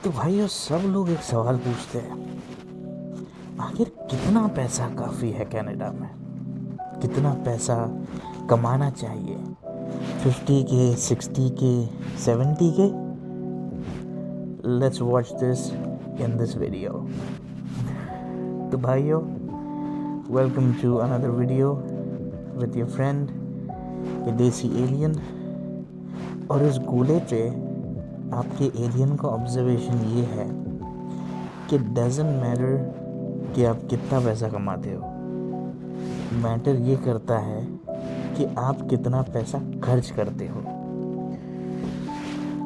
तो भाइयों सब लोग एक सवाल पूछते हैं, आखिर कितना पैसा काफ़ी है कनाडा में? कितना पैसा कमाना चाहिए? 50 के, 60 के, 70 के? Let's watch this in this video. तो भाइयों, welcome to another video with your friend a desi alien. और इस गोले पे आपके एलियन का ऑब्जर्वेशन ये है कि डजंट मैटर कि आप कितना पैसा कमाते हो, मैटर ये करता है कि आप कितना पैसा खर्च करते हो।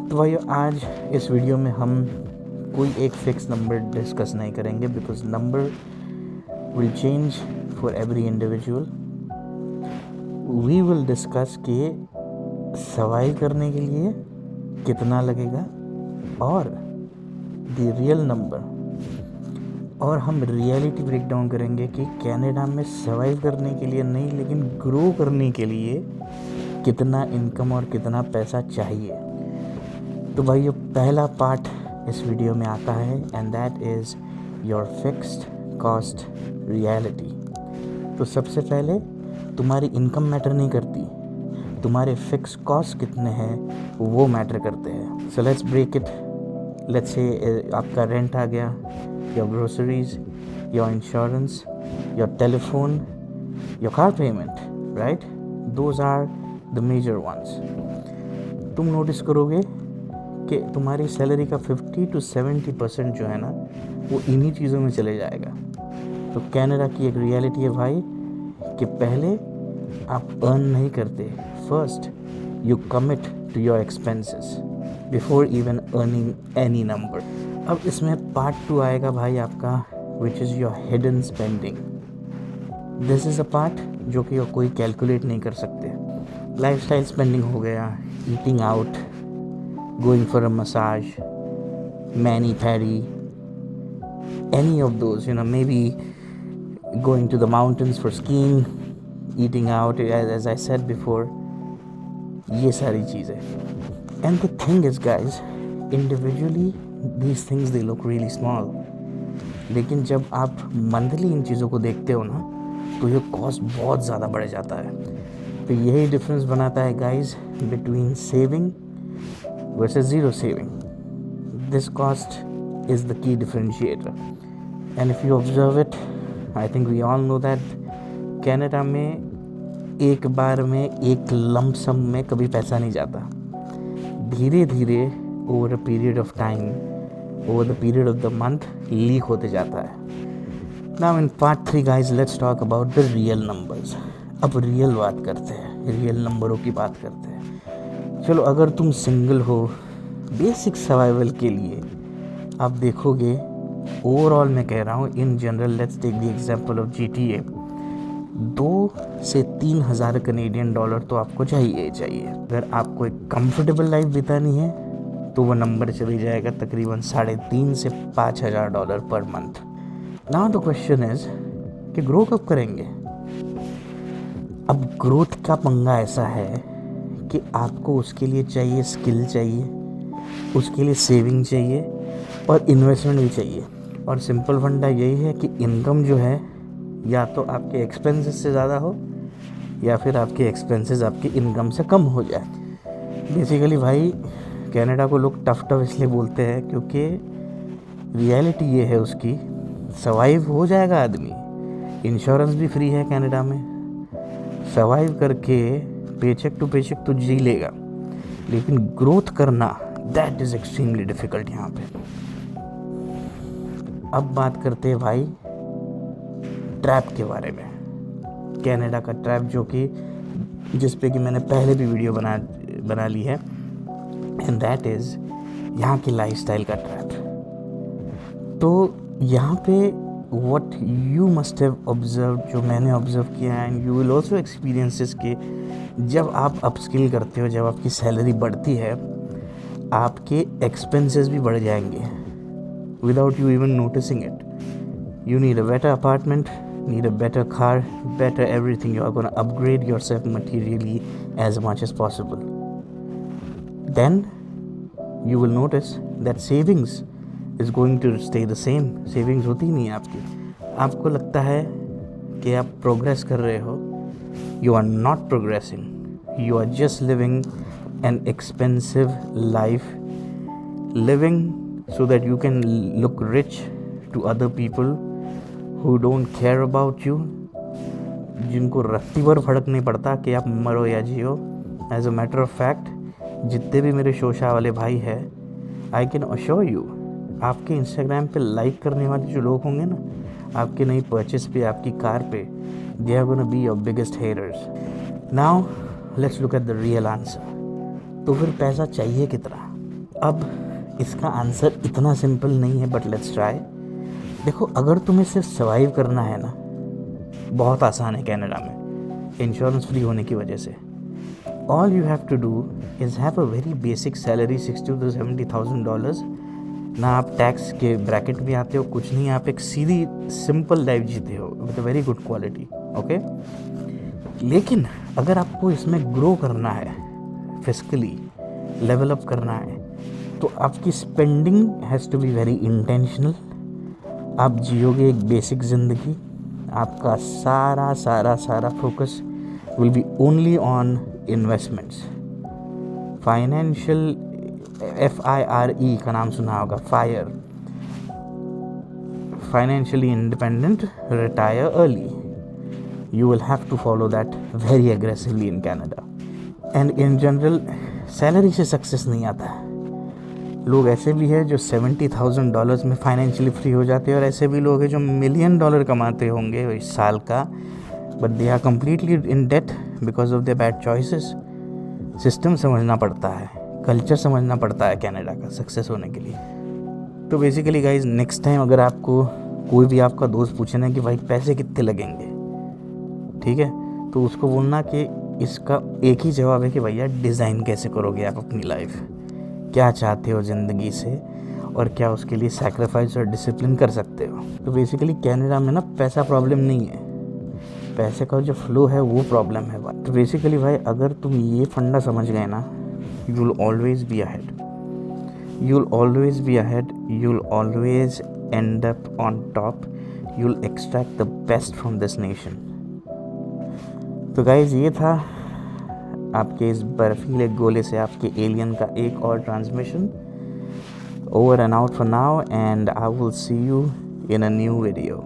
तो भाई आज इस वीडियो में हम कोई एक फिक्स नंबर डिस्कस नहीं करेंगे, because number will change for every individual. We will discuss कि सर्वाइव करने के लिए कितना लगेगा और द रियल नंबर, और हम रियलिटी ब्रेक डाउन करेंगे कि कनाडा में सर्वाइव करने के लिए नहीं, लेकिन ग्रो करने के लिए कितना इनकम और कितना पैसा चाहिए। तो भाई ये पहला पार्ट इस वीडियो में आता है, and that is your fixed cost reality. तो सबसे पहले तुम्हारी इनकम मैटर नहीं करती, तुम्हारे फिक्स कॉस्ट कितने हैं वो मैटर करते हैं। So let's break it. Let's say आपका रेंट आ गया, your groceries, your insurance, your telephone, your car payment, right? Those are the major ones. तुम नोटिस करोगे कि तुम्हारी सैलरी का 50 to 70% जो है ना, वो इन्हीं चीज़ों में चले जाएगा। तो कनाडा की एक रियलिटी है भाई कि पहले आप अर्न नहीं करते, first you commit to your expenses before even earning any number. अब इसमें पार्ट 2 आएगा भाई आपका, which is your hidden spending. This is a part जो कि कोई कैलकुलेट नहीं कर सकते। लाइफस्टाइल स्पेंडिंग हो गया, eating out, going for a massage, mani pedi, any of those, you know, maybe going to the mountains for skiing, eating out, as I said before, ये सारी चीज़ें। And the thing is guys, individually these things they look really small, लेकिन जब आप monthly in चीज़ों को देखते हो ना, तो ये कॉस्ट बहुत ज़्यादा बढ़ जाता है। तो यही डिफरेंस बनाता है guys between saving versus zero saving. This cost is the key differentiator, and if you observe it, I think we all know that Canada में एक बार में एक लंप सम में कभी पैसा नहीं जाता। धीरे धीरे over a period of time, over the period of the month leak होते जाता है। Now in part 3 guys, let's talk about the real numbers. अब रियल बात करते हैं, रियल नंबरों की बात करते हैं। चलो, अगर तुम सिंगल हो, बेसिक सर्वाइवल के लिए आप देखोगे, ओवरऑल मैं कह रहा हूँ, in general, let's take the example of GTA, 2 से 3 हज़ार कनेडियन डॉलर तो आपको चाहिए। अगर आपको एक कंफर्टेबल लाइफ बितानी है तो वो नंबर चली जाएगा तकरीबन 3.5 से 5 हज़ार dollar per month. Now the question is कि ग्रो कब करेंगे? अब ग्रोथ का पंगा ऐसा है कि आपको उसके लिए चाहिए स्किल चाहिए, उसके लिए सेविंग चाहिए और इन्वेस्टमेंट भी चाहिए। और सिंपल फंडा यही है कि इनकम जो है या तो आपके एक्सपेंसेस से ज़्यादा हो, या फिर आपके एक्सपेंसेस आपकी इनकम से कम हो जाए। बेसिकली भाई, कनाडा को लोग टफ इसलिए बोलते हैं क्योंकि रियलिटी ये है उसकी, सर्वाइव हो जाएगा आदमी, इंश्योरेंस भी फ्री है कनाडा में, सर्वाइव करके पेचेक टू पेचेक तो जी लेगा, लेकिन ग्रोथ करना दैट इज़ एक्सट्रीमली डिफ़िकल्ट यहाँ पे। अब बात करते हैं भाई ट्रैप के बारे में। कनाडा का ट्रैप, जो कि जिस पे कि मैंने पहले भी वीडियो बना ली है, एंड दैट इज़ यहाँ की लाइफस्टाइल का ट्रैप। तो यहाँ पे what you must have observe, जो मैंने ऑब्जर्व किया है, and you will also experience this, कि जब आप अपस्किल करते हो, जब आपकी सैलरी बढ़ती है, आपके एक्सपेंसेस भी बढ़ जाएंगे without you even noticing it. You need a better apartment, need a better car, better everything. You are going to upgrade yourself materially as much as possible. Then you will notice that savings is going to stay the same. Savings होती नहीं है आपकी। आपको लगता है कि आप progress कर रहे हो, you are not progressing, you are just living an expensive life, living so that you can look rich to other people who don't care about you, जिनको रत्ती भर फर्क नहीं पड़ता कि आप मरो या जियो। As a matter of fact, जितने भी मेरे शोशा वाले भाई हैं, आई कैन अश्योर यू, आपके इंस्टाग्राम पे लाइक करने वाले जो लोग होंगे ना, आपके नई परचेस पे, आपकी कार पे, they are gonna be your biggest haters. Now let's look at the real answer. तो फिर पैसा चाहिए कितना? अब इसका आंसर इतना सिंपल नहीं है, बट लेट्स ट्राई। देखो, अगर तुम्हें सिर्फ सर्वाइव करना है ना, बहुत आसान है कनाडा में इंश्योरेंस फ्री होने की वजह से। All you have to do is have a very basic salary, $60,000 to $70,000। ना आप टैक्स के ब्रैकेट में आते हो, कुछ नहीं, आप एक सीधी सिंपल लाइफ जीते हो with a very good quality, okay. लेकिन अगर आपको इसमें ग्रो करना है, फिजिकली लेवल अप करना है, तो आपकी spending has to be very intentional. आप जियोगे एक बेसिक ज़िंदगी, आपका सारा सारा सारा focus will be only on investments. Financial, FIRE का नाम सुना होगा, fire, financially independent, retire early. You will have to follow that very aggressively in Canada. And in general, salary से सक्सेस नहीं आता है। लोग ऐसे भी हैं जो $70,000 में फाइनेंशियली फ्री हो जाते हैं, और ऐसे भी लोग हैं जो $1 million कमाते होंगे इस साल का, but they are completely in debt because of their bad choices. System समझना पड़ता है, कल्चर समझना पड़ता है कनाडा का सक्सेस होने के लिए। तो बेसिकली गाइज, नेक्स्ट टाइम अगर आपको कोई भी आपका दोस्त पूछे ना कि भाई पैसे कितने लगेंगे, ठीक है, तो उसको बोलना कि इसका एक ही जवाब है कि भैया डिज़ाइन कैसे करोगे आप अपनी लाइफ, क्या चाहते हो ज़िंदगी से, और क्या उसके लिए सैक्रिफाइस और डिसिप्लिन कर सकते हो। तो बेसिकली कनाडा में ना पैसा प्रॉब्लम नहीं है, पैसे का जो फ्लो है वो प्रॉब्लम है भाई। तो बेसिकली भाई, अगर तुम ये फंडा समझ गए ना, you will always be ahead, you will always be ahead, you will always and up on top, you will extract the best from this nation. तो गाइज़, ये था आपके इस बर्फीले गोले से आपके एलियन का एक और transmission. Over and out for now, and I will see you in a new video.